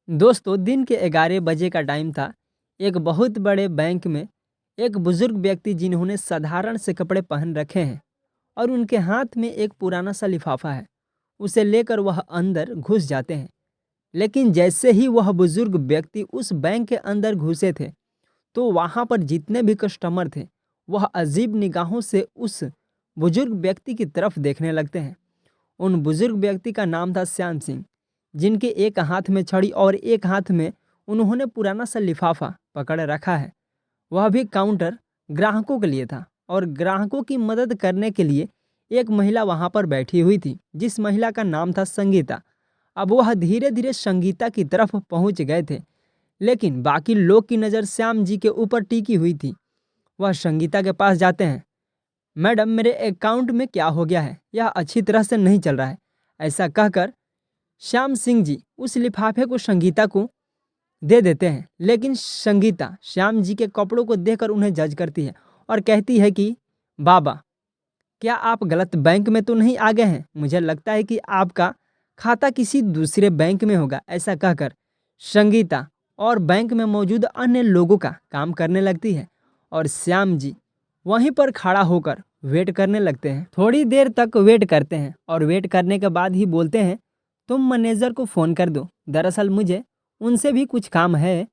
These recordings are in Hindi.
दोस्तों, दिन के 11 बजे का टाइम था। एक बहुत बड़े बैंक में एक बुजुर्ग व्यक्ति जिन्होंने साधारण से कपड़े पहन रखे हैं और उनके हाथ में एक पुराना सा लिफाफा है, उसे लेकर वह अंदर घुस जाते हैं। लेकिन जैसे ही वह बुजुर्ग व्यक्ति उस बैंक के अंदर घुसे थे, तो वहां पर जितने भी कस्टमर थे, वह अजीब निगाहों से उस बुजुर्ग व्यक्ति की तरफ देखने लगते हैं। उन बुजुर्ग व्यक्ति का नाम था श्याम सिंह, जिनके एक हाथ में छड़ी और एक हाथ में उन्होंने पुराना सा लिफाफा पकड़ रखा है। वह भी काउंटर ग्राहकों के लिए था और ग्राहकों की मदद करने के लिए एक महिला वहां पर बैठी हुई थी, जिस महिला का नाम था संगीता। अब वह धीरे धीरे संगीता की तरफ पहुंच गए थे, लेकिन बाकी लोग की नज़र श्याम जी के ऊपर टिकी हुई थी। वह संगीता के पास जाते हैं। मैडम, मेरे अकाउंट में क्या हो गया है? यह अच्छी तरह से नहीं चल रहा है। ऐसा कहकर श्याम सिंह जी उस लिफाफे को संगीता को दे देते हैं, लेकिन संगीता श्याम जी के कपड़ों को देखकर उन्हें जज करती है और कहती है कि बाबा, क्या आप गलत बैंक में तो नहीं आ गए हैं? मुझे लगता है कि आपका खाता किसी दूसरे बैंक में होगा। ऐसा कहकर संगीता और बैंक में मौजूद अन्य लोगों का काम करने लगती है और श्याम जी वहीं पर खड़ा होकर वेट करने लगते हैं। थोड़ी देर तक वेट करते हैं और वेट करने के बाद ही बोलते हैं, तुम मैनेजर को फ़ोन कर दो, दरअसल मुझे उनसे भी कुछ काम है,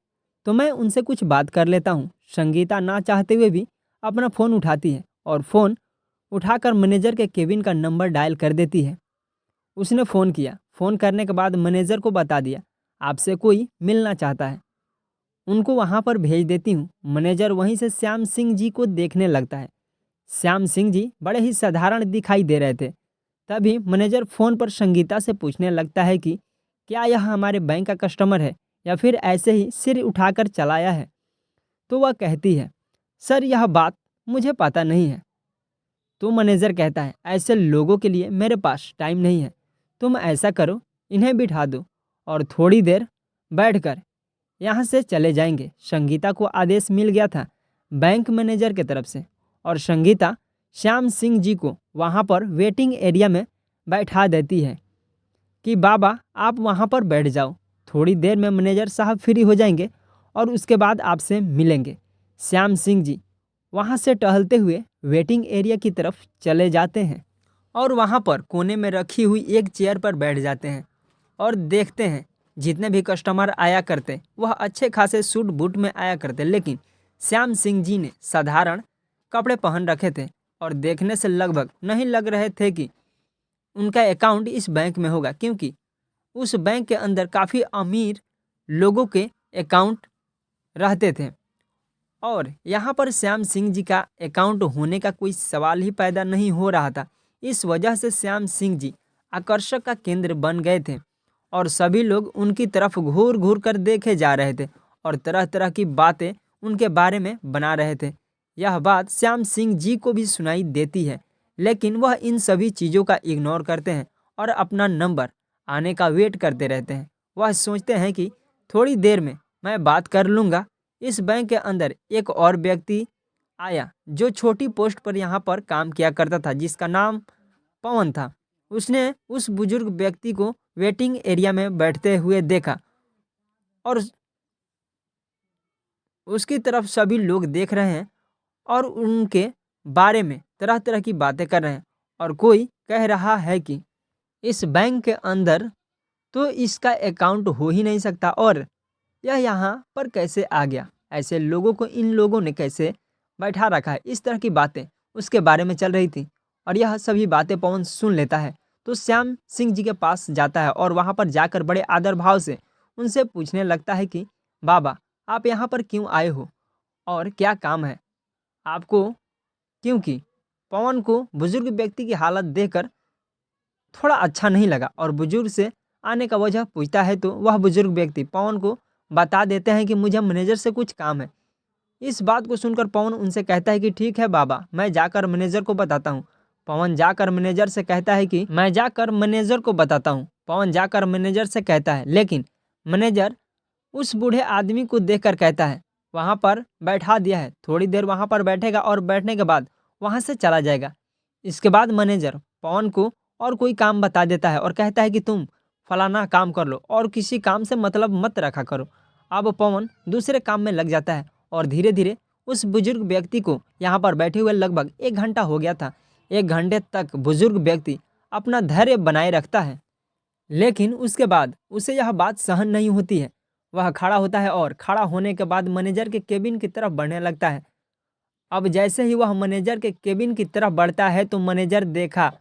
तो मैं उनसे कुछ बात कर लेता हूँ। संगीता ना चाहते हुए भी अपना फ़ोन उठाती है और फ़ोन उठाकर मैनेजर के केबिन का नंबर डायल कर देती है। उसने फ़ोन किया। फ़ोन करने के बाद मैनेजर को बता दिया, आपसे कोई मिलना चाहता है, उनको वहाँ पर भेज देती हूँ। मैनेजर वहीं से श्याम सिंह जी को देखने लगता है। श्याम सिंह जी बड़े ही साधारण दिखाई दे रहे थे। तभी मैनेजर फ़ोन पर संगीता से पूछने लगता है कि क्या यह हमारे बैंक का कस्टमर है या फिर ऐसे ही सिर उठाकर चलाया है? तो वह कहती है, सर यह बात मुझे पता नहीं है। तो मैनेजर कहता है, ऐसे लोगों के लिए मेरे पास टाइम नहीं है, तुम ऐसा करो, इन्हें बिठा दो और थोड़ी देर बैठकर यहाँ से चले जाएंगे। संगीता को आदेश मिल गया था बैंक मैनेजर के तरफ से और संगीता श्याम सिंह जी को वहाँ पर वेटिंग एरिया में बैठा देती है कि बाबा आप वहाँ पर बैठ जाओ, थोड़ी देर में मैनेजर साहब फ्री हो जाएंगे और उसके बाद आपसे मिलेंगे। श्याम सिंह जी वहाँ से टहलते हुए वेटिंग एरिया की तरफ चले जाते हैं और वहाँ पर कोने में रखी हुई एक चेयर पर बैठ जाते हैं और देखते हैं जितने भी कस्टमर आया करते वह अच्छे खासे सूट बूट में आया करते, लेकिन श्याम सिंह जी ने साधारण कपड़े पहन रखे थे और देखने से लगभग नहीं लग रहे थे कि उनका अकाउंट इस बैंक में होगा, क्योंकि उस बैंक के अंदर काफ़ी अमीर लोगों के अकाउंट रहते थे और यहाँ पर श्याम सिंह जी का अकाउंट होने का कोई सवाल ही पैदा नहीं हो रहा था। इस वजह से श्याम सिंह जी आकर्षक का केंद्र बन गए थे और सभी लोग उनकी तरफ घूर घूर कर देखे जा रहे थे और तरह तरह की बातें उनके बारे में बना रहे थे। यह बात श्याम सिंह जी को भी सुनाई देती है, लेकिन वह इन सभी चीज़ों का इग्नोर करते हैं और अपना नंबर आने का वेट करते रहते हैं। वह सोचते हैं कि थोड़ी देर में मैं बात कर लूँगा। इस बैंक के अंदर एक और व्यक्ति आया जो छोटी पोस्ट पर यहाँ पर काम किया करता था, जिसका नाम पवन था। उसने उस बुजुर्ग व्यक्ति को वेटिंग एरिया में बैठते हुए देखा और उसकी तरफ सभी लोग देख रहे हैं और उनके बारे में तरह तरह की बातें कर रहे हैं और कोई कह रहा है कि इस बैंक के अंदर तो इसका अकाउंट हो ही नहीं सकता और यह यहाँ पर कैसे आ गया, ऐसे लोगों को इन लोगों ने कैसे बैठा रखा है। इस तरह की बातें उसके बारे में चल रही थी और यह सभी बातें पवन सुन लेता है। तो श्याम सिंह जी के पास जाता है और वहाँ पर जाकर बड़े आदर भाव से उनसे पूछने लगता है कि बाबा, आप यहाँ पर क्यों आए हो और क्या काम है आपको? क्योंकि पवन को बुजुर्ग व्यक्ति की हालत देखकर थोड़ा अच्छा नहीं लगा और बुजुर्ग से आने का वजह पूछता है, तो वह बुजुर्ग व्यक्ति पवन को बता देते हैं कि मुझे मैनेजर से कुछ काम है। इस बात को सुनकर पवन उनसे कहता है कि ठीक है बाबा, मैं जाकर मैनेजर को बताता हूँ। पवन जाकर मैनेजर से कहता है कि मैं जाकर मैनेजर को बताता हूँ। पवन जाकर मैनेजर से कहता है, लेकिन मैनेजर उस बूढ़े आदमी को देखकर कहता है, वहाँ पर बैठा दिया है, थोड़ी देर वहाँ पर बैठेगा और बैठने के बाद वहाँ से चला जाएगा। इसके बाद मैनेजर पवन को और कोई काम बता देता है और कहता है कि तुम फलाना काम कर लो और किसी काम से मतलब मत रखा करो। अब पवन दूसरे काम में लग जाता है और धीरे धीरे उस बुजुर्ग व्यक्ति को यहाँ पर बैठे हुए लगभग 1 घंटा हो गया था। 1 घंटे तक बुजुर्ग व्यक्ति अपना धैर्य बनाए रखता है, लेकिन उसके बाद उसे यह बात सहन नहीं होती है। वह खड़ा होता है और खड़ा होने के बाद मैनेजर के केबिन की तरफ बढ़ने लगता है। अब जैसे ही वह मैनेजर के केबिन की तरफ बढ़ता है तो मैनेजर देखा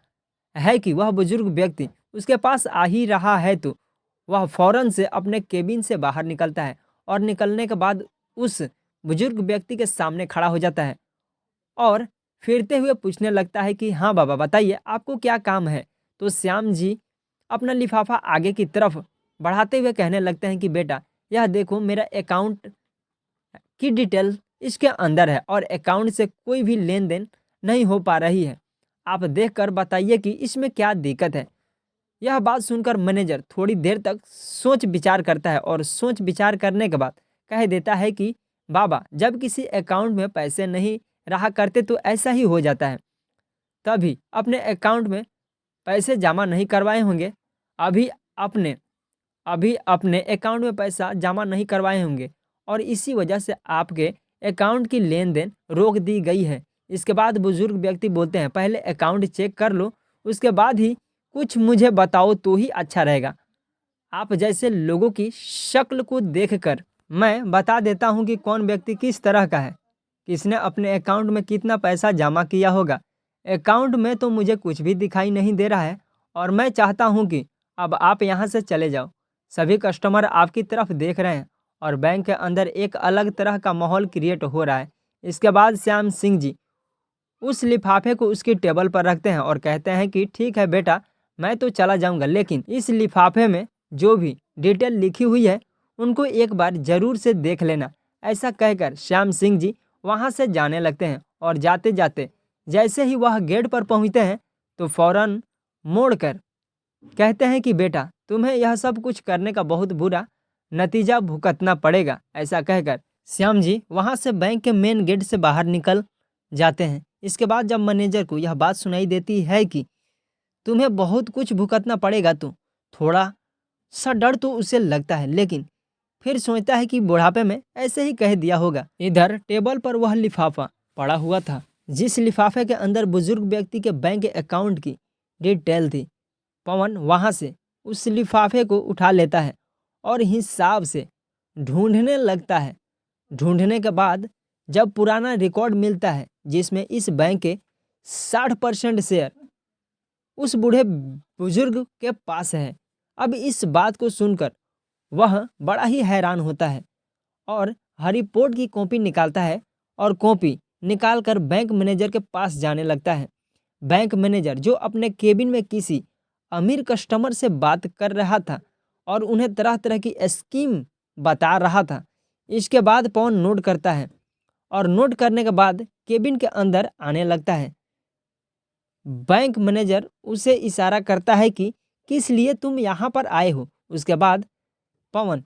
है कि वह बुजुर्ग व्यक्ति उसके पास आ ही रहा है, तो वह फौरन से अपने केबिन से बाहर निकलता है और निकलने के बाद उस बुजुर्ग व्यक्ति के सामने खड़ा हो जाता है और फिरते हुए पूछने लगता है कि हाँ बाबा बताइए आपको क्या काम है। तो श्याम जी अपना लिफाफा आगे की तरफ बढ़ाते हुए कहने लगते हैं कि बेटा यह देखो मेरा अकाउंट की डिटेल इसके अंदर है और अकाउंट से कोई भी लेन देन नहीं हो पा रही है। आप देखकर बताइए कि इसमें क्या दिक्कत है। यह बात सुनकर मैनेजर थोड़ी देर तक सोच विचार करता है और सोच विचार करने के बाद कह देता है कि बाबा जब किसी अकाउंट में पैसे नहीं रहा करते तो ऐसा ही हो जाता है। तभी अपने अकाउंट में पैसे जमा नहीं करवाए होंगे, अभी अपने अभी अपने अकाउंट में पैसा जमा नहीं करवाए होंगे और इसी वजह से आपके अकाउंट की लेन देन रोक दी गई है। इसके बाद बुजुर्ग व्यक्ति बोलते हैं पहले अकाउंट चेक कर लो, उसके बाद ही कुछ मुझे बताओ तो ही अच्छा रहेगा। आप जैसे लोगों की शक्ल को देखकर मैं बता देता हूं कि कौन व्यक्ति किस तरह का है, किसने अपने अकाउंट में कितना पैसा जमा किया होगा। अकाउंट में तो मुझे कुछ भी दिखाई नहीं दे रहा है और मैं चाहता हूं कि अब आप यहां से चले जाओ। सभी कस्टमर आपकी तरफ देख रहे हैं और बैंक के अंदर एक अलग तरह का माहौल क्रिएट हो रहा है। इसके बाद श्याम सिंह जी उस लिफाफे को उसकी टेबल पर रखते हैं और कहते हैं कि ठीक है बेटा मैं तो चला जाऊंगा, लेकिन इस लिफाफे में जो भी डिटेल लिखी हुई है उनको एक बार जरूर से देख लेना। ऐसा कहकर श्याम सिंह जी वहां से जाने लगते हैं और जाते जाते जैसे ही वह गेट पर पहुंचते हैं तो फौरन मोड़कर कहते हैं कि बेटा तुम्हें यह सब कुछ करने का बहुत बुरा नतीजा भुगतना पड़ेगा। ऐसा कहकर श्याम जी वहां से बैंक के मेन गेट से बाहर निकल जाते हैं। इसके बाद जब मैनेजर को यह बात सुनाई देती है कि तुम्हें बहुत कुछ भुगतना पड़ेगा, तो थोड़ा सा डर तो उसे लगता है, लेकिन फिर सोचता है कि बुढ़ापे में ऐसे ही कह दिया होगा। इधर टेबल पर वह लिफाफा पड़ा हुआ था जिस लिफाफे के अंदर बुजुर्ग व्यक्ति के बैंक अकाउंट की डिटेल थी। पवन वहां से उस लिफाफे को उठा लेता है और हिसाब से ढूंढने लगता है। ढूंढने के बाद जब पुराना रिकॉर्ड मिलता है जिसमें इस बैंक के 60% शेयर उस बूढ़े बुजुर्ग के पास है। अब इस बात को सुनकर वह बड़ा ही हैरान होता है और हर रिपोर्ट की कॉपी निकालता है और कॉपी निकालकर बैंक मैनेजर के पास जाने लगता है। बैंक मैनेजर जो अपने केबिन में किसी अमीर कस्टमर से बात कर रहा था और उन्हें तरह तरह की स्कीम बता रहा था। इसके बाद पवन नोट करता है और नोट करने के बाद केबिन के अंदर आने लगता है। बैंक मैनेजर उसे इशारा करता है कि किस लिए तुम यहाँ पर आए हो। उसके बाद पवन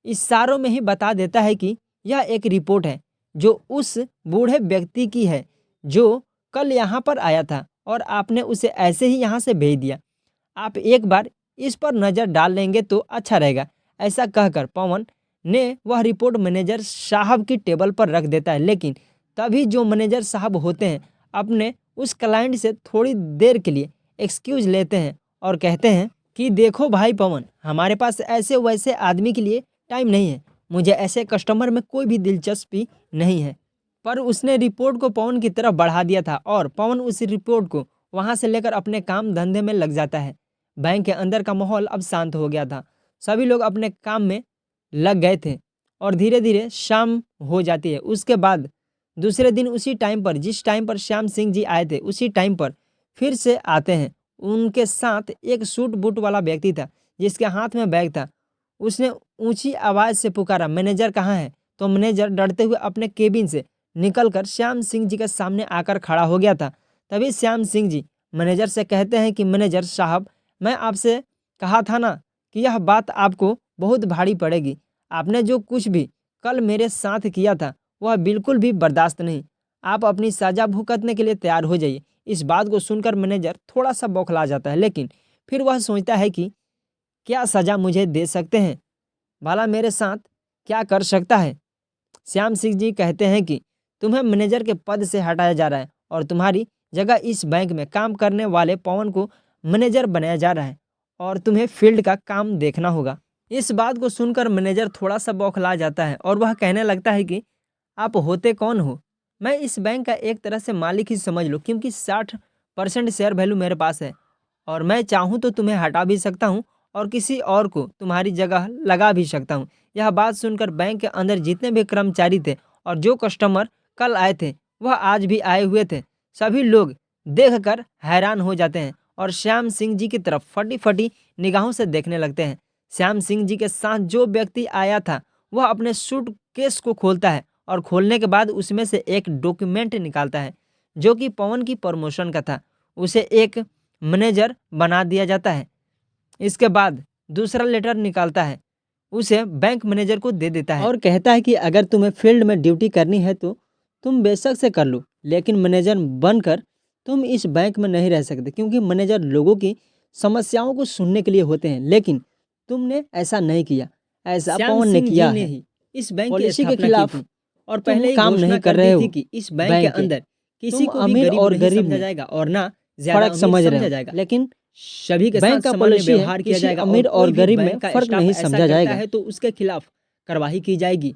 इशारों में ही बता देता है कि यह एक रिपोर्ट है जो उस बूढ़े व्यक्ति की है जो कल यहाँ पर आया था और आपने उसे ऐसे ही यहाँ से भेज दिया। आप एक बार इस पर नज़र डाल लेंगे तो अच्छा रहेगा। ऐसा कहकर पवन ने वह रिपोर्ट मैनेजर साहब की टेबल पर रख देता है, लेकिन तभी जो मैनेजर साहब होते हैं अपने उस क्लाइंट से थोड़ी देर के लिए एक्सक्यूज लेते हैं और कहते हैं कि देखो भाई पवन, हमारे पास ऐसे वैसे आदमी के लिए टाइम नहीं है, मुझे ऐसे कस्टमर में कोई भी दिलचस्पी नहीं है। पर उसने रिपोर्ट को पवन की तरफ बढ़ा दिया था और पवन उस रिपोर्ट को वहां से लेकर अपने काम धंधे में लग जाता है। बैंक के अंदर का माहौल अब शांत हो गया था। सभी लोग अपने काम में लग गए थे और धीरे धीरे शाम हो जाती है। उसके बाद दूसरे दिन उसी टाइम पर जिस टाइम पर श्याम सिंह जी आए थे उसी टाइम पर फिर से आते हैं। उनके साथ एक सूट बूट वाला व्यक्ति था जिसके हाथ में बैग था। उसने ऊंची आवाज़ से पुकारा, मैनेजर कहाँ है? तो मैनेजर डरते हुए अपने केबिन से निकलकर श्याम सिंह जी के सामने आकर खड़ा हो गया था। तभी श्याम सिंह जी मैनेजर से कहते हैं कि मैनेजर साहब, मैं आपसे कहा था ना कि यह बात आपको बहुत भारी पड़ेगी। आपने जो कुछ भी कल मेरे साथ किया था वह बिल्कुल भी बर्दाश्त नहीं। आप अपनी सजा भुगतने के लिए तैयार हो जाइए। इस बात को सुनकर मैनेजर थोड़ा सा बौखला जाता है, लेकिन फिर वह सोचता है कि क्या सज़ा मुझे दे सकते हैं? भला मेरे साथ क्या कर सकता है? श्याम सिंह जी कहते हैं कि तुम्हें मैनेजर के पद से हटाया जा रहा है और तुम्हारी जगह इस बैंक में काम करने वाले पवन को मैनेजर बनाया जा रहा है और तुम्हें फील्ड का काम देखना होगा। इस बात को सुनकर मैनेजर थोड़ा सा बौखला जाता है और वह कहने लगता है कि आप होते कौन हो? मैं इस बैंक का एक तरह से मालिक ही समझ लो, क्योंकि 60% शेयर वैल्यू मेरे पास है और मैं चाहूँ तो तुम्हें हटा भी सकता हूँ और किसी और को तुम्हारी जगह लगा भी सकता हूँ। यह बात सुनकर बैंक के अंदर जितने भी कर्मचारी थे और जो कस्टमर कल आए थे वह आज भी आए हुए थे, सभी लोग देखकर हैरान हो जाते हैं और श्याम सिंह जी की तरफ फटी फटी निगाहों से देखने लगते हैं। श्याम सिंह जी के साथ जो व्यक्ति आया था वह अपने सूटकेस को खोलता है और खोलने के बाद उसमें से एक डॉक्यूमेंट निकालता है जो कि पवन की प्रमोशन का था। उसे एक मैनेजर बना दिया जाता है। इसके बाद दूसरा लेटर निकालता है, उसे बैंक मैनेजर को दे देता है और कहता है कि अगर तुम्हें फील्ड में ड्यूटी करनी है तो तुम बेशक से कर लो, लेकिन मैनेजर बनकर तुम इस बैंक में नहीं रह सकते, क्योंकि मैनेजर लोगों की समस्याओं को सुनने के लिए होते हैं। लेकिन तुमने ऐसा नहीं किया, ऐसा पवन ने किया है। ही इस बैंक पॉलिसी के खिलाफ और पहले ही काम नहीं कर रहे हो कि इस बैंक के अंदर किसी को भी अमीर और गरीब समझा जाएगा और ना ज्यादा फर्क समझ रहे जाएगा, लेकिन सभी के बैंक का पॉलिसी व्यवहार किया जाएगा। अमीर और गरीब में फर्क नहीं समझा जाएगा है तो उसके खिलाफ कार्रवाई की जाएगी।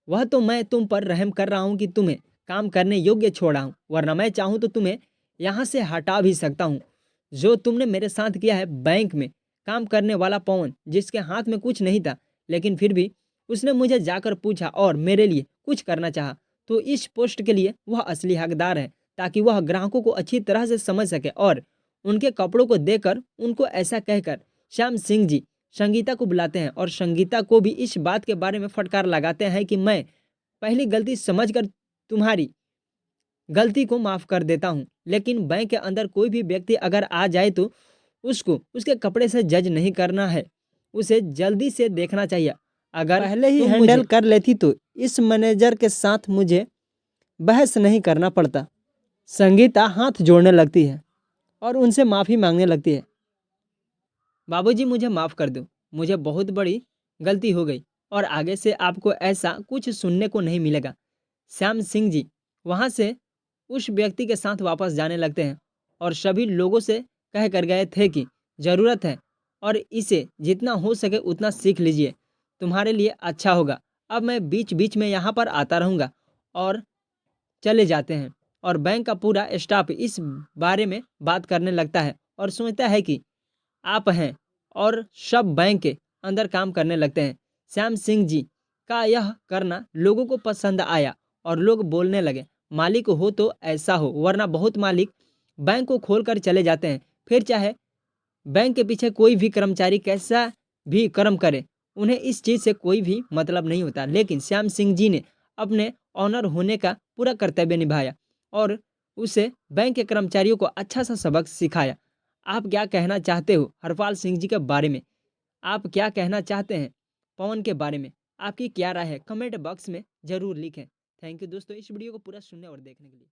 वह तो मैं तुम पर रहम कर रहा हूं कि तुम्हें काम करने योग्य छोड़ा हूं, वरना मैं चाहूं तो तुम्हें यहां से हटा भी सकता हूं। जो तुमने मेरे साथ किया है, बैंक में काम करने वाला पवन जिसके हाथ में कुछ नहीं था लेकिन फिर भी उसने मुझे जाकर पूछा और मेरे लिए कुछ करना चाहा, तो इस पोस्ट के लिए वह असली हकदार है, ताकि वह ग्राहकों को अच्छी तरह से समझ सके और उनके कपड़ों को देकर उनको ऐसा कहकर श्याम सिंह जी संगीता को बुलाते हैं और संगीता को भी इस बात के बारे में फटकार लगाते हैं कि मैं पहली गलती समझकर तुम्हारी गलती को माफ कर देता हूं, लेकिन बैंक के अंदर कोई भी व्यक्ति अगर आ जाए तो उसको उसके कपड़े से जज नहीं करना है, उसे जल्दी से देखना चाहिए। अगर पहले ही हैंडल कर लेती तो इस मैनेजर के साथ मुझे बहस नहीं करना पड़ता। संगीता हाथ जोड़ने लगती है और उनसे माफ़ी मांगने लगती है। बाबूजी, मुझे माफ़ कर दो, मुझे बहुत बड़ी गलती हो गई और आगे से आपको ऐसा कुछ सुनने को नहीं मिलेगा। श्याम सिंह जी वहाँ से उस व्यक्ति के साथ वापस जाने लगते हैं और सभी लोगों से कह कर गए थे कि ज़रूरत है और इसे जितना हो सके उतना सीख लीजिए, तुम्हारे लिए अच्छा होगा। अब मैं बीच बीच में यहाँ पर आता रहूँगा। और चले जाते हैं और बैंक का पूरा स्टाफ इस बारे में बात करने लगता है और सोचता है कि आप हैं और सब बैंक के अंदर काम करने लगते हैं। श्याम सिंह जी का यह करना लोगों को पसंद आया और लोग बोलने लगे, मालिक हो तो ऐसा हो, वरना बहुत मालिक बैंक को खोलकर चले जाते हैं। फिर चाहे बैंक के पीछे कोई भी कर्मचारी कैसा भी कर्म करे, उन्हें इस चीज़ से कोई भी मतलब नहीं होता। लेकिन श्याम सिंह जी ने अपने ऑनर होने का पूरा कर्तव्य निभाया और उसे बैंक के कर्मचारियों को अच्छा सा सबक सिखाया। आप क्या कहना चाहते हो हरपाल सिंह जी के बारे में? आप क्या कहना चाहते हैं पवन के बारे में? आपकी क्या राय है? कमेंट बॉक्स में ज़रूर लिखें। थैंक यू दोस्तों इस वीडियो को पूरा सुनने और देखने के लिए।